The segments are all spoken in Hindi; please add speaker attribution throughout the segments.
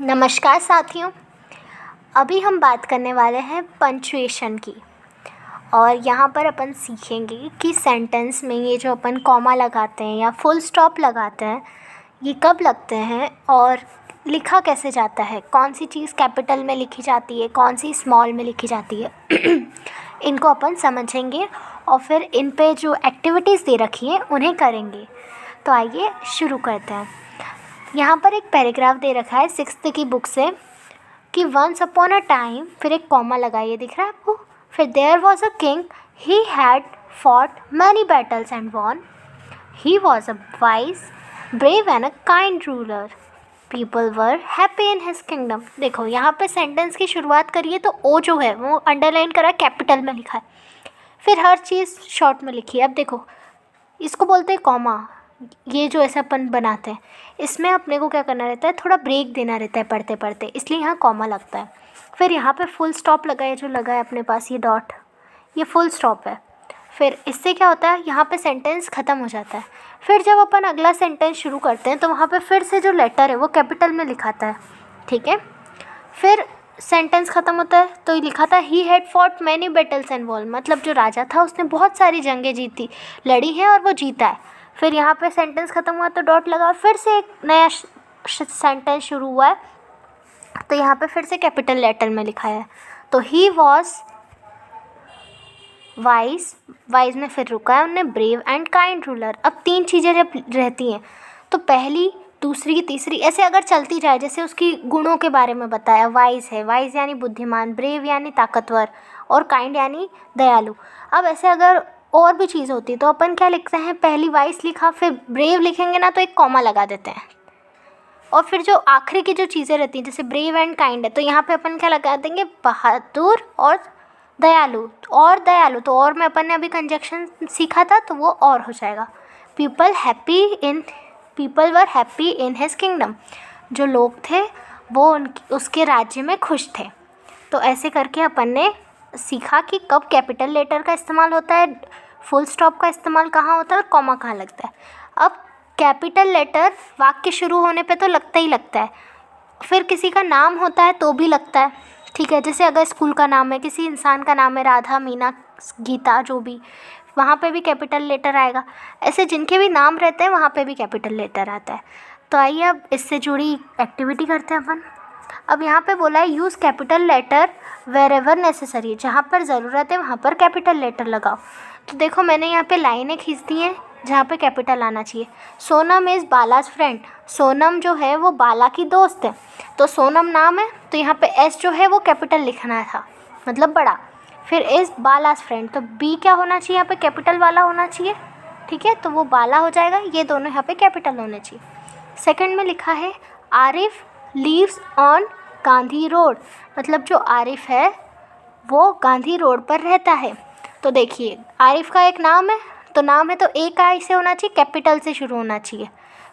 Speaker 1: नमस्कार साथियों। अभी हम बात करने वाले हैं पंक्चुएशन की। और यहाँ पर अपन सीखेंगे कि सेंटेंस में ये जो अपन कॉमा लगाते हैं या फुल स्टॉप लगाते हैं ये कब लगते हैं और लिखा कैसे जाता है, कौन सी चीज़ कैपिटल में लिखी जाती है, कौन सी स्मॉल में लिखी जाती है इनको अपन समझेंगे और फिर इन पे जो एक्टिविटीज़ दे रखी हैं उन्हें करेंगे। तो आइए शुरू करते हैं। यहाँ पर एक पैराग्राफ दे रखा है 6th की बुक से कि वंस अपॉन अ टाइम, फिर एक कॉमा लगाइए, दिख रहा है आपको। फिर there was a king, he had fought many battles and won, he was a wise brave and a kind ruler, people were happy in his kingdom. देखो यहाँ पे सेंटेंस की शुरुआत करिए तो ओ जो है वो अंडरलाइन करा, कैपिटल में लिखा है, फिर हर चीज़ शॉर्ट में लिखी है। अब देखो इसको बोलते हैं कॉमा। ये जो ऐसा अपन बनाते हैं इसमें अपने को क्या करना रहता है, थोड़ा ब्रेक देना रहता है पढ़ते पढ़ते, इसलिए यहाँ कॉमा लगता है। फिर यहाँ पे फुल स्टॉप लगा है, जो लगा है अपने पास ये डॉट, ये फुल स्टॉप है। फिर इससे क्या होता है, यहाँ पे सेंटेंस ख़त्म हो जाता है। फिर जब अपन अगला सेंटेंस शुरू करते हैं तो वहाँ पे फिर से जो लेटर है वो कैपिटल में लिखाता है, ठीक है। फिर सेंटेंस ख़त्म होता है तो ये लिखा था he had fought many battles and won, मतलब जो राजा था उसने बहुत सारी जंगें जीती, लड़ी हैं और वो जीता है। फिर यहाँ पे सेंटेंस ख़त्म हुआ तो डॉट लगा, फिर से एक नया सेंटेंस शुरू हुआ है तो यहाँ पे फिर से कैपिटल लेटर में लिखा है। तो ही वॉज वाइज, वाइज में फिर रुका है उनने, ब्रेव एंड काइंड रूलर। अब 3 चीज़ें जब रहती हैं तो पहली, दूसरी, तीसरी ऐसे अगर चलती जाए, जैसे उसकी गुणों के बारे में बताया, वाइज है, वाइज यानी बुद्धिमान, ब्रेव यानी ताकतवर और काइंड यानी दयालु। अब ऐसे अगर और भी चीज़ होती है तो अपन क्या लिखते हैं, पहली वाइज लिखा, फिर ब्रेव लिखेंगे ना तो एक कॉमा लगा देते हैं, और फिर जो आखिरी की जो चीज़ें रहती हैं जैसे ब्रेव एंड काइंड है तो यहाँ पे अपन क्या लगा देंगे, बहादुर और दयालु। और दयालु तो और में अपन ने अभी कंजक्शन सीखा था तो वो और हो जाएगा। People were happy in his kingdom, जो लोग थे वो उसके राज्य में खुश थे। तो ऐसे करके अपन ने सीखा कि कब कैपिटल लेटर का इस्तेमाल होता है, फुल स्टॉप का इस्तेमाल कहाँ होता है और कॉमा कहाँ लगता है। अब कैपिटल लेटर वाक्य शुरू होने पे तो लगता ही लगता है, फिर किसी का नाम होता है तो भी लगता है, ठीक है। जैसे अगर स्कूल का नाम है, किसी इंसान का नाम है, राधा, मीना, गीता, जो भी, वहाँ पे भी कैपिटल लेटर आएगा। ऐसे जिनके भी नाम रहते हैं वहाँ पे भी कैपिटल लेटर आता है। तो आइए अब इससे जुड़ी एक्टिविटी करते हैं अपन। अब यहाँ पे बोला है use capital letter wherever necessary, जहाँ पर ज़रूरत है वहाँ पर कैपिटल लेटर लगाओ। तो देखो मैंने यहाँ पे लाइनें खींच दी हैं जहाँ पे कैपिटल आना चाहिए। Sonam is Balaj friend, Sonam जो है वो बाला की दोस्त है, तो सोनम नाम है तो यहाँ पे एस जो है वो कैपिटल लिखना था, मतलब बड़ा। फिर इज़ बालाज फ्रेंड, तो बी क्या होना चाहिए, यहाँ पे कैपिटल वाला होना चाहिए, ठीक है, तो वो बाला हो जाएगा। ये दोनों यहाँ पे कैपिटल होने चाहिए। सेकंड में लिखा है Arif leaves on Gandhi road, मतलब जो आरिफ है वो गांधी रोड पर रहता है। तो देखिए आरिफ का एक नाम है, तो नाम है तो एक आई से होना चाहिए, कैपिटल से शुरू होना चाहिए।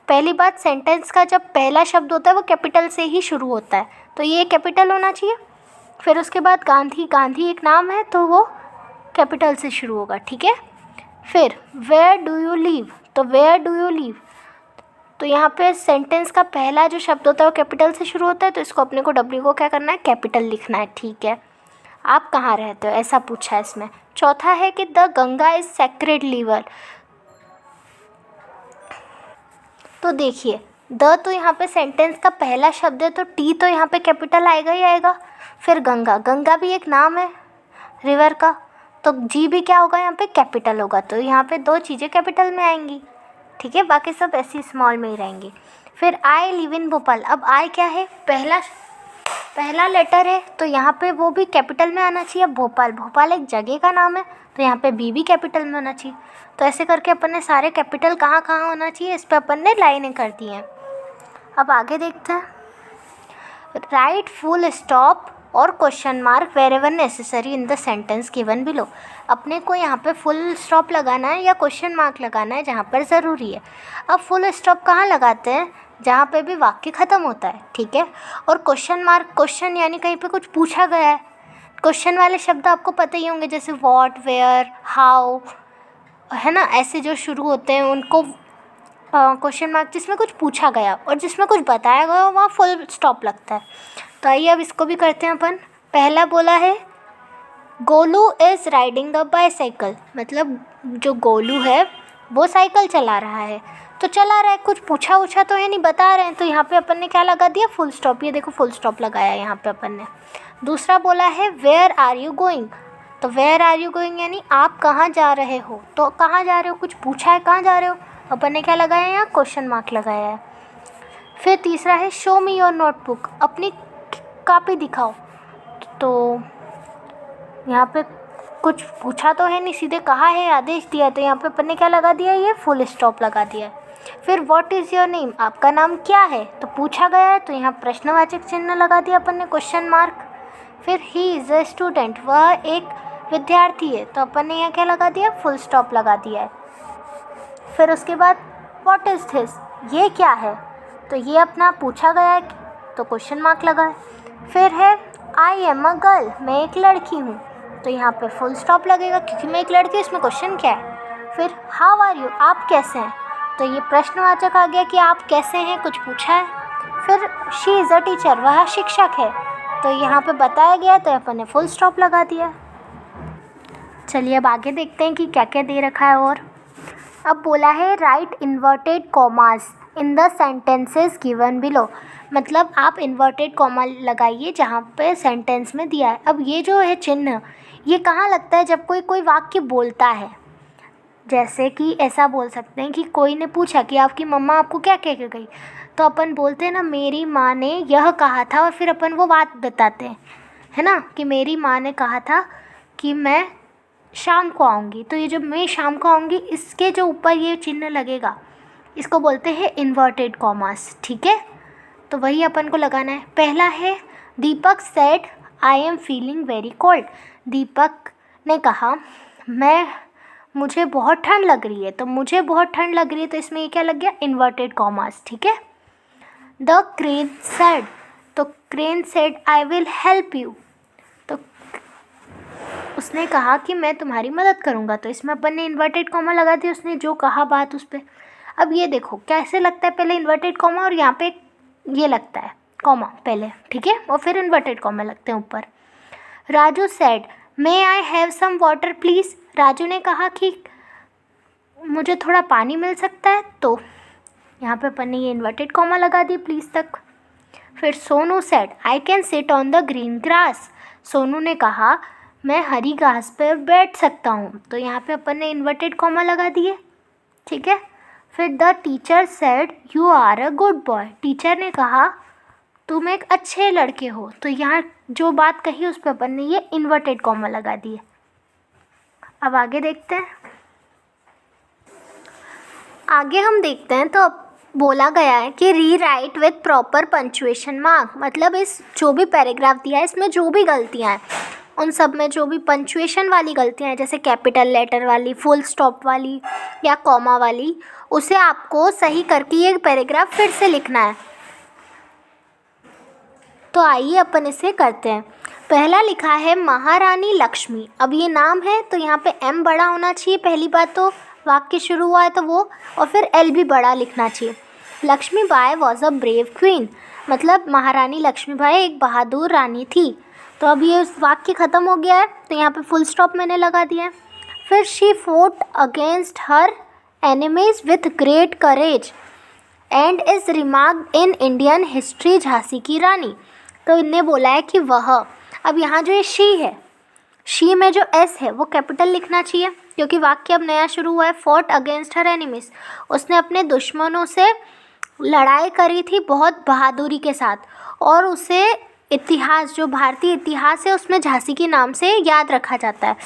Speaker 1: पहली बात, सेंटेंस का जब पहला शब्द होता है वो कैपिटल से ही शुरू होता है, तो ये कैपिटल होना चाहिए। फिर उसके बाद गांधी, गांधी एक नाम है तो वो कैपिटल से शुरू होगा, ठीक है। फिर वेयर डू यू लीव, तो वेयर डू यू लीव, तो यहाँ पे सेंटेंस का पहला जो शब्द होता है वो कैपिटल से शुरू होता है, तो इसको अपने को डब्ल्यू को क्या करना है, कैपिटल लिखना है, ठीक है। आप कहाँ रहते हो ऐसा पूछा है इसमें। चौथा है कि the Ganga is sacred river, तो देखिए द तो यहाँ पे सेंटेंस का पहला शब्द है तो टी तो यहाँ पे कैपिटल आएगा ही आएगा। फिर गंगा, गंगा भी एक नाम है रिवर का, तो जी भी क्या होगा यहाँ पे, कैपिटल होगा, तो यहाँ पे 2 चीज़ें कैपिटल में आएंगी, ठीक है, बाकी सब ऐसी स्मॉल में ही रहेंगी। फिर आई लिव इन भोपाल, अब आई क्या है, पहला लेटर है तो यहाँ पे वो भी कैपिटल में आना चाहिए। भोपाल, भोपाल एक जगह का नाम है तो यहाँ पे बी भी कैपिटल में होना चाहिए। तो ऐसे करके अपन ने सारे कैपिटल कहाँ कहाँ होना चाहिए इस पर अपन ने लाइनें कर दी हैं। अब आगे देखते हैं, राइट फुल स्टॉप और question mark wherever necessary in the sentence given below, अपने को यहाँ पे फुल स्टॉप लगाना है या क्वेश्चन मार्क लगाना है जहाँ पर ज़रूरी है। अब फुल स्टॉप कहाँ लगाते हैं, जहाँ पे भी वाक्य ख़त्म होता है, ठीक है। और क्वेश्चन मार्क, क्वेश्चन यानी कहीं पे कुछ पूछा गया है, क्वेश्चन वाले शब्द आपको पता ही होंगे, जैसे व्हाट, वेयर, हाउ, है ना, ऐसे जो शुरू होते हैं उनको क्वेश्चन मार्क जिसमें कुछ पूछा गया और जिसमें कुछ बताया गया वहाँ फुल स्टॉप लगता है। तो आइए अब इसको भी करते हैं अपन। पहला बोला है Golu is riding the bicycle, मतलब जो गोलू है वो साइकिल चला रहा है। तो चला रहा है, कुछ पूछा उछा तो है नहीं, बता रहे हैं, तो यहाँ पे अपन ने क्या लगा दिया, फुल स्टॉप। ये देखो फुल स्टॉप लगाया यहाँ पे अपन ने। दूसरा बोला है वेयर आर यू गोइंग, तो वेयर आर यू गोइंग यानी आप कहाँ जा रहे हो। तो कहाँ जा रहे हो, कुछ पूछा है कहाँ जा रहे हो, अपन ने क्या लगाया है यहाँ, क्वेश्चन मार्क लगाया है। फिर तीसरा है शो मी योर नोटबुक, अपनी कॉपी दिखाओ। तो यहाँ पे कुछ पूछा तो है नहीं, सीधे कहा है, आदेश दिया, तो यहाँ पे अपन ने क्या लगा दिया, ये फुल स्टॉप लगा दिया है। फिर व्हाट इज़ योर नेम, आपका नाम क्या है, तो पूछा गया है, तो यहाँ प्रश्नवाचक चिन्ह लगा दिया अपन ने, क्वेश्चन मार्क। फिर ही इज़ अ स्टूडेंट, वह एक विद्यार्थी है, तो अपन ने यहाँ क्या लगा दिया, फुल स्टॉप लगा दिया है। फिर उसके बाद व्हाट इज़ दिस, ये क्या है, तो ये अपना पूछा गया है, तो क्वेश्चन मार्क लगा है। फिर है आई एम अ गर्ल, मैं एक लड़की हूँ, तो यहाँ पे फुल स्टॉप लगेगा क्योंकि मैं एक लड़की हूँ, इसमें क्वेश्चन क्या है। फिर हाउ आर यू, आप कैसे हैं, तो ये प्रश्नवाचक आ गया कि आप कैसे हैं, कुछ पूछा है। फिर शी इज़ अ टीचर, वह शिक्षक है, तो यहाँ पे बताया गया, तो अपन ने फुल स्टॉप लगा दिया। चलिए अब आगे देखते हैं कि क्या क्या दे रखा है। और अब बोला है right inverted commas in the sentences given below, मतलब आप इन्वर्टेड कॉमा लगाइए जहाँ पे सेंटेंस में दिया है। अब ये जो है चिन्ह, ये कहाँ लगता है, जब कोई वाक्य बोलता है। जैसे कि ऐसा बोल सकते हैं कि कोई ने पूछा कि आपकी मम्मा आपको क्या कह के गई, तो अपन बोलते हैं ना मेरी माँ ने यह कहा था, और फिर अपन वो बात बताते हैं, है ना, कि मेरी माँ ने कहा था कि मैं शाम को आऊँगी। तो ये जब मैं शाम को आऊँगी, इसके जो ऊपर ये चिन्ह लगेगा, इसको बोलते हैं इन्वर्टेड कॉमास, ठीक है। तो वही अपन को लगाना है। पहला है Deepak said I am feeling very cold, Deepak ने कहा मुझे बहुत ठंड लग रही है, तो मुझे बहुत ठंड लग रही है, तो इसमें ये क्या लग गया, इन्वर्टेड कॉमास, ठीक है। द क्रेन सेड, तो crane said I will help you, तो उसने कहा कि मैं तुम्हारी मदद करूँगा, तो इसमें अपन ने इन्वर्टेड कॉमा लगा दिया, उसने जो कहा बात उस पर। अब ये देखो कैसे लगता है, पहले इन्वर्टेड कॉमा और यहाँ पे ये लगता है कॉमा पहले, ठीक है, और फिर इन्वर्टेड कॉमा लगते हैं ऊपर। Raju said may I have some water please, Raju ने कहा कि मुझे थोड़ा पानी मिल सकता है, तो यहाँ पे अपन ने ये इन्वर्टेड कॉमा लगा दी प्लीज़ तक। फिर Sonu said I can sit on the green grass, Sonu ने कहा मैं हरी घास पर बैठ सकता हूँ, तो यहाँ पे अपन ने इन्वर्टेड कॉमा लगा दिए, ठीक है। फिर the teacher said you are a good boy, teacher ने कहा तुम एक अच्छे लड़के हो, तो यहाँ जो बात कही उस पर अपन ने ये इन्वर्टेड कॉमा लगा दिए। अब आगे देखते हैं। आगे हम देखते हैं, तो बोला गया है कि री right with proper punctuation mark, मतलब इस जो भी पैराग्राफ दिया है इसमें जो भी गलतियाँ हैं उन सब में जो भी पंचुएशन वाली गलतियाँ हैं, जैसे कैपिटल लेटर वाली, फुल स्टॉप वाली या कॉमा वाली, उसे आपको सही करके ये पैराग्राफ फिर से लिखना है। तो आइए अपन इसे करते हैं। पहला लिखा है महारानी लक्ष्मी, अब ये नाम है तो यहाँ पे एम बड़ा होना चाहिए, पहली बात तो वाक्य शुरू हुआ है तो वो, और फिर एल भी बड़ा लिखना चाहिए। Lakshmi Bai was a brave queen, मतलब महारानी लक्ष्मी बाई एक बहादुर रानी थी। तो अब ये वाक्य ख़त्म हो गया है, तो यहाँ पे फुल स्टॉप मैंने लगा दिया है। फिर she fought against her enemies with great courage and is remarked in Indian history Jhansi की रानी, तो इनने बोला है कि वह, अब यहाँ जो ये शी है, शी में जो एस है वो कैपिटल लिखना चाहिए क्योंकि वाक्य अब नया शुरू हुआ है। फॉट अगेंस्ट हर एनिमीज, उसने अपने दुश्मनों से लड़ाई करी थी बहुत बहादुरी के साथ, और उसे इतिहास, जो भारतीय इतिहास है उसमें झांसी के नाम से याद रखा जाता है।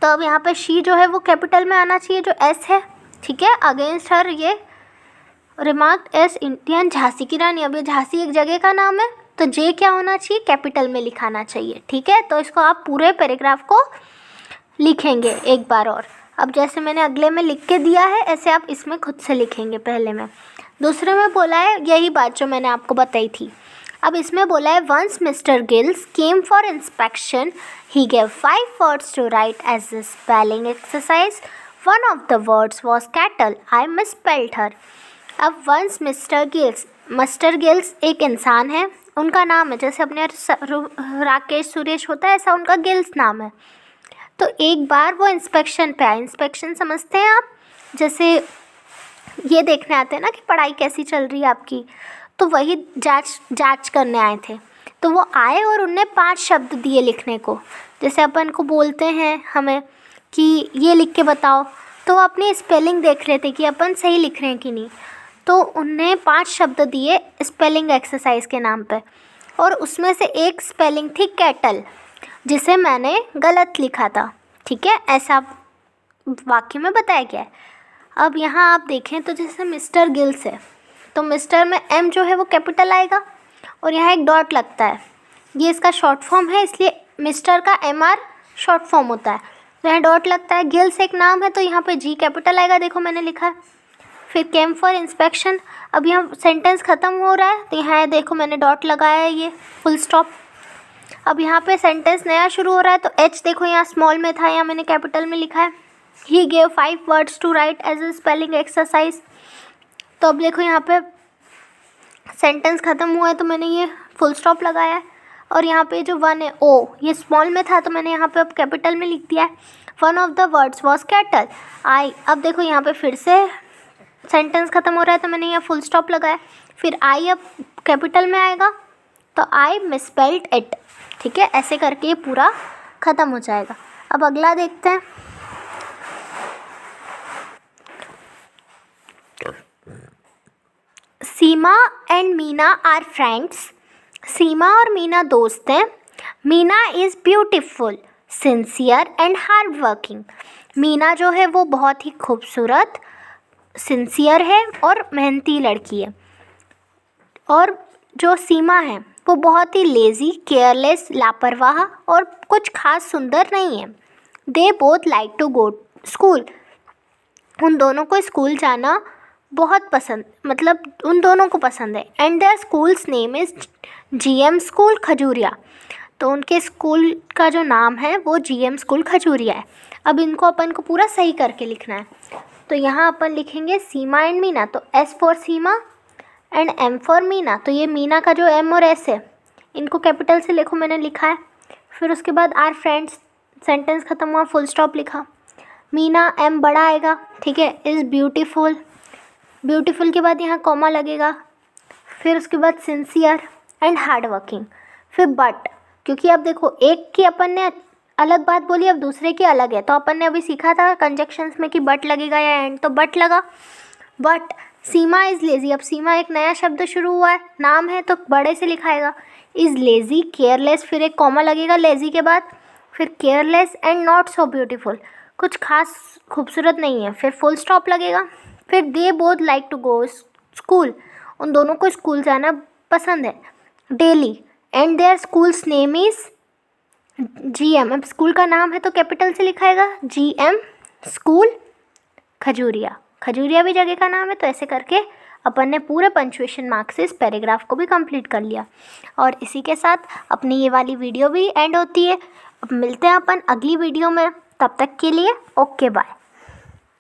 Speaker 1: तो अब यहाँ पे शी जो है वो कैपिटल में आना चाहिए, जो एस है, ठीक है। अगेंस्ट हर ये रिमार्क एस इंडियन झांसी की रानी, अब ये झांसी एक जगह का नाम है तो जे क्या होना चाहिए, कैपिटल में लिखाना चाहिए, ठीक है। तो इसको आप पूरे पैराग्राफ को लिखेंगे एक बार और। अब जैसे मैंने अगले में लिख के दिया है ऐसे आप इसमें खुद से लिखेंगे पहले में। दूसरे में बोला है यही बात जो मैंने आपको बताई थी। अब इसमें बोला है once mister Gills came for inspection he gave 5 words to write as a spelling exercise one of the words was cattle, I misspelled her. अब वंस मिस्टर गिल्स एक इंसान है, उनका नाम है, जैसे अपने राकेश सुरेश होता है ऐसा उनका गिल्स नाम है। तो एक बार वो इंस्पेक्शन पे आए। इंस्पेक्शन समझते हैं आप, जैसे ये देखने आते हैं ना कि पढ़ाई कैसी चल रही है आपकी, तो वही जांच करने आए थे। तो वो आए और उनने 5 शब्द दिए लिखने को। जैसे अपन को बोलते हैं हमें कि ये लिख के बताओ, तो वो अपनी स्पेलिंग देख रहे थे कि अपन सही लिख रहे हैं कि नहीं। तो उनने 5 शब्द दिए स्पेलिंग एक्सरसाइज के नाम पे, और उसमें से एक स्पेलिंग थी कैटल, जिसे मैंने गलत लिखा था। ठीक है, ऐसा वाक्य में बताया गया है। अब यहाँ आप देखें तो जैसे मिस्टर गिल्स है, तो मिस्टर में एम जो है वो कैपिटल आएगा और यहाँ एक डॉट लगता है। ये इसका शॉर्ट फॉर्म है, इसलिए मिस्टर का MR शॉर्ट फॉर्म होता है, तो यहाँ डॉट लगता है। गिल्स एक नाम है तो यहाँ पे G कैपिटल आएगा, देखो मैंने लिखा है। फिर केम फॉर इंस्पेक्शन, अब यहाँ सेंटेंस ख़त्म हो रहा है तो यहाँ देखो मैंने डॉट लगाया है, ये फुल स्टॉप। अब यहाँ पे सेंटेंस नया शुरू हो रहा है तो H देखो यहाँ स्मॉल में था, यहाँ मैंने कैपिटल में लिखा है। He gave 5 words to write as a spelling exercise, तो अब देखो यहाँ पे सेंटेंस ख़त्म हुआ है तो मैंने ये फुल स्टॉप लगाया है। और यहाँ पे जो 1 है O, ये स्मॉल में था तो मैंने यहाँ पे अब कैपिटल में लिख दिया है। One of the words was cattle, I, अब देखो यहाँ पे फिर से सेंटेंस ख़त्म हो रहा है तो मैंने यहाँ फुल स्टॉप लगाया। फिर आई अब कैपिटल में आएगा तो आई मिसस्पेल्ड इट। ठीक है, ऐसे करके ये पूरा ख़त्म हो जाएगा। अब अगला देखते हैं। सीमा एंड मीना आर फ्रेंड्स, सीमा और मीना दोस्त हैं। Meena is beautiful, sincere and hard working. Meena जो है वो बहुत ही खूबसूरत, सिंसियर है और मेहनती लड़की है। और जो सीमा है वो बहुत ही लेज़ी, केयरलेस, लापरवाह और कुछ खास सुंदर नहीं है। They both like to go school, उन दोनों को स्कूल जाना बहुत पसंद, मतलब उन दोनों को पसंद है। And their school's name is GM school Khajuria, तो उनके स्कूल का जो नाम है वो GM स्कूल खजूरिया है। अब इनको अपन को पूरा सही करके लिखना है, तो यहाँ अपन लिखेंगे सीमा एंड मीना, तो S for Seema and M for Meena. तो ये मीना का जो M और S है इनको कैपिटल से लिखो, मैंने लिखा है। फिर उसके बाद आर फ्रेंड्स, सेंटेंस ख़त्म हुआ, फुल स्टॉप लिखा। मीना M बड़ा आएगा, ठीक है, इज़ ब्यूटीफुल, ब्यूटीफुल के बाद यहाँ कॉमा लगेगा। फिर उसके बाद सिंसियर एंड हार्ड वर्किंग। फिर बट, क्योंकि अब देखो एक की अपन ने अलग बात बोली, अब दूसरे की अलग है, तो अपन ने अभी सीखा था कंजक्शंस में कि बट लगेगा या एंड, तो बट लगा। बट सीमा इज़ लेज़ी, अब सीमा एक नया शब्द शुरू हुआ है, नाम है तो बड़े से लिखाएगा। इज़ लेज़ी, केयरलेस, फिर एक कॉमा लगेगा लेज़ी के बाद। फिर careless and not so beautiful, कुछ खास खूबसूरत नहीं है, फिर फुल स्टॉप लगेगा। फिर they both like to go school, उन दोनों को स्कूल जाना पसंद है daily. And their school's name is GM, अब स्कूल का नाम है तो कैपिटल से लिखाएगा GM स्कूल खजूरिया, खजूरिया भी जगह का नाम है। तो ऐसे करके अपन ने पूरे पंक्चुएशन मार्क से इस पैराग्राफ को भी कंप्लीट कर लिया। और इसी के साथ अपनी ये वाली वीडियो भी एंड होती है। अब मिलते हैं अपन अगली वीडियो में, तब तक के लिए ओके बाय।